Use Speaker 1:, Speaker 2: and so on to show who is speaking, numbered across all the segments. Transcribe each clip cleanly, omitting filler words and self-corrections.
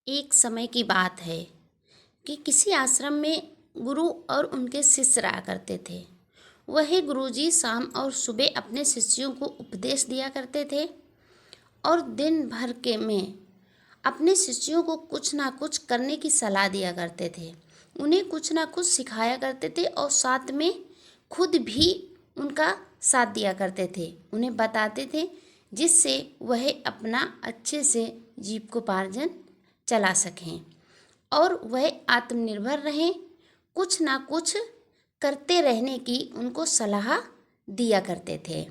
Speaker 1: एक समय की बात है कि किसी आश्रम में गुरु और उनके शिष्य रहा करते थे। वही गुरुजी शाम और सुबह अपने शिष्यों को उपदेश दिया करते थे और दिन भर के में अपने शिष्यों को कुछ ना कुछ करने की सलाह दिया करते थे। उन्हें कुछ ना कुछ सिखाया करते थे और साथ में खुद भी उनका साथ दिया करते थे। उन्हें बताते थे जिससे वह अपना अच्छे से जीविकोपार्जन चला सकें और वह आत्मनिर्भर रहें। कुछ ना कुछ करते रहने की उनको सलाह दिया करते थे।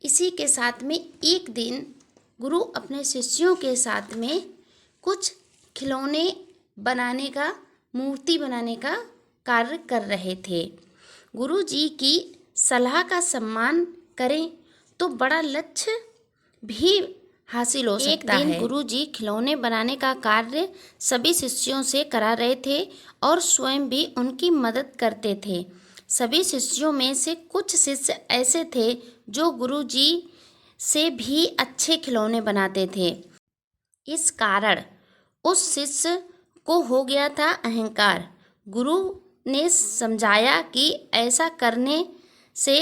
Speaker 1: इसी के साथ में एक दिन गुरु अपने शिष्यों के साथ में कुछ खिलौने बनाने का, मूर्ति बनाने का कार्य कर रहे थे। गुरु जी की सलाह का सम्मान करें तो बड़ा लक्ष्य भी हासिल हो सकता है। एक दिन गुरु जी खिलौने बनाने का कार्य सभी शिष्यों से करा रहे थे और स्वयं भी उनकी मदद करते थे। सभी शिष्यों में से कुछ शिष्य ऐसे थे जो गुरु जी से भी अच्छे खिलौने बनाते थे। इस कारण उस शिष्य को हो गया था अहंकार। गुरु ने समझाया कि ऐसा करने से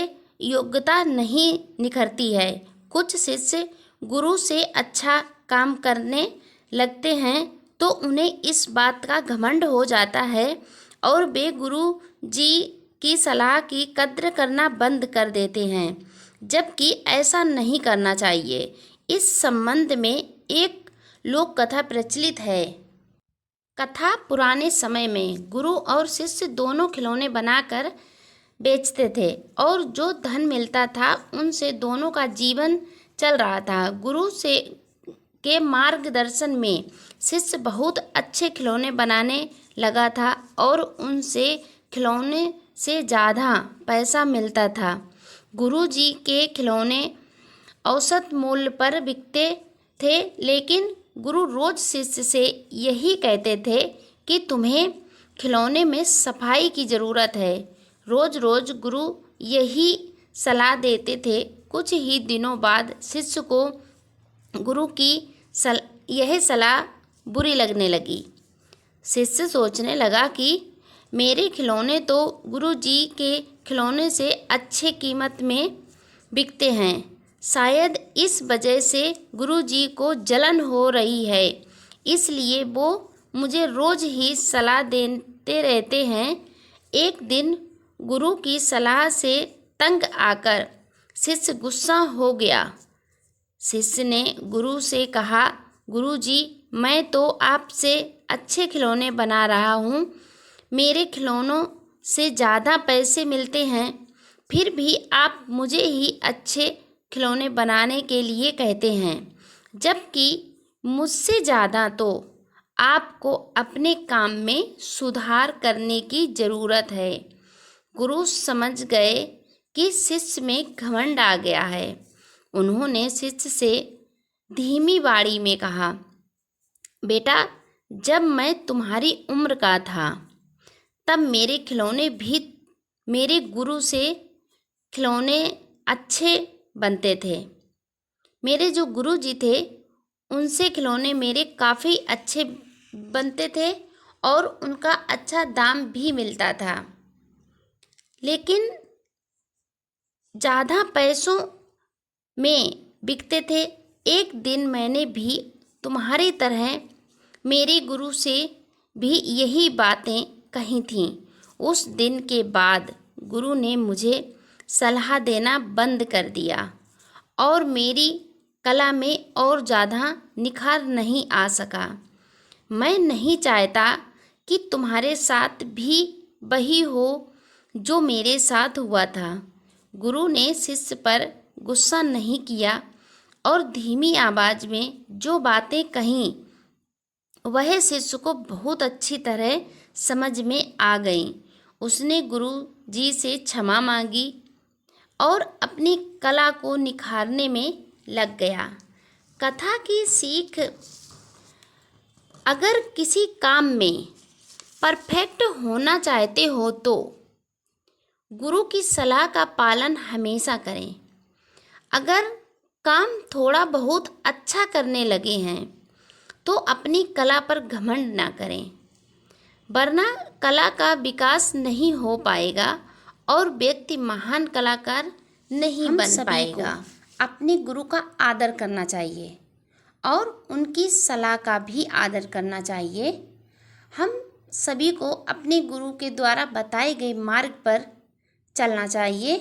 Speaker 1: योग्यता नहीं निखरती है। कुछ शिष्य गुरु से अच्छा काम करने लगते हैं तो उन्हें इस बात का घमंड हो जाता है और वे गुरु जी की सलाह की कद्र करना बंद कर देते हैं, जबकि ऐसा नहीं करना चाहिए। इस संबंध में एक लोक कथा प्रचलित है। कथा पुराने समय में गुरु और शिष्य दोनों खिलौने बनाकर बेचते थे और जो धन मिलता था उनसे दोनों का जीवन चल रहा था। गुरु से के मार्गदर्शन में शिष्य बहुत अच्छे खिलौने बनाने लगा था और उनसे खिलौने से ज़्यादा पैसा मिलता था। गुरु जी के खिलौने औसत मूल्य पर बिकते थे, लेकिन गुरु रोज शिष्य से यही कहते थे कि तुम्हें खिलौने में सफाई की ज़रूरत है। रोज रोज गुरु यही सलाह देते थे। कुछ ही दिनों बाद शिष्य को गुरु की यह सलाह बुरी लगने लगी। शिष्य सोचने लगा कि मेरे खिलौने तो गुरु जी के खिलौने से अच्छे कीमत में बिकते हैं। शायद इस वजह से गुरु जी को जलन हो रही है, इसलिए वो मुझे रोज ही सलाह देते रहते हैं। एक दिन गुरु की सलाह से तंग आकर शिष्य गुस्सा हो गया। शिष्य ने गुरु से कहा, गुरु जी, मैं तो आपसे अच्छे खिलौने बना रहा हूँ, मेरे खिलौनों से ज़्यादा पैसे मिलते हैं, फिर भी आप मुझे ही अच्छे खिलौने बनाने के लिए कहते हैं, जबकि मुझसे ज़्यादा तो आपको अपने काम में सुधार करने की ज़रूरत है। गुरु समझ गए कि शिष्य में घमंड आ गया है। उन्होंने शिष्य से धीमी वाणी में कहा, बेटा, जब मैं तुम्हारी उम्र का था तब मेरे खिलौने भी मेरे गुरु से खिलौने अच्छे बनते थे। मेरे जो गुरु जी थे उनसे खिलौने मेरे काफ़ी अच्छे बनते थे और उनका अच्छा दाम भी मिलता था, लेकिन ज़्यादा पैसों में बिकते थे। एक दिन मैंने भी तुम्हारी तरह मेरे गुरु से भी यही बातें कही थीं। उस दिन के बाद गुरु ने मुझे सलाह देना बंद कर दिया और मेरी कला में और ज़्यादा निखार नहीं आ सका। मैं नहीं चाहता कि तुम्हारे साथ भी वही हो जो मेरे साथ हुआ था। गुरु ने शिष्य पर गुस्सा नहीं किया और धीमी आवाज़ में जो बातें कहीं वह शिष्य को बहुत अच्छी तरह समझ में आ गई। उसने गुरु जी से क्षमा मांगी और अपनी कला को निखारने में लग गया। कथा की सीख, अगर किसी काम में परफेक्ट होना चाहते हो तो गुरु की सलाह का पालन हमेशा करें। अगर काम थोड़ा बहुत अच्छा करने लगे हैं तो अपनी कला पर घमंड ना करें, वरना कला का विकास नहीं हो पाएगा और व्यक्ति महान कलाकार नहीं बन पाएगा। अपने गुरु का आदर करना चाहिए और उनकी सलाह का भी आदर करना चाहिए। हम सभी को अपने गुरु के द्वारा बताए गए मार्ग पर चलना चाहिए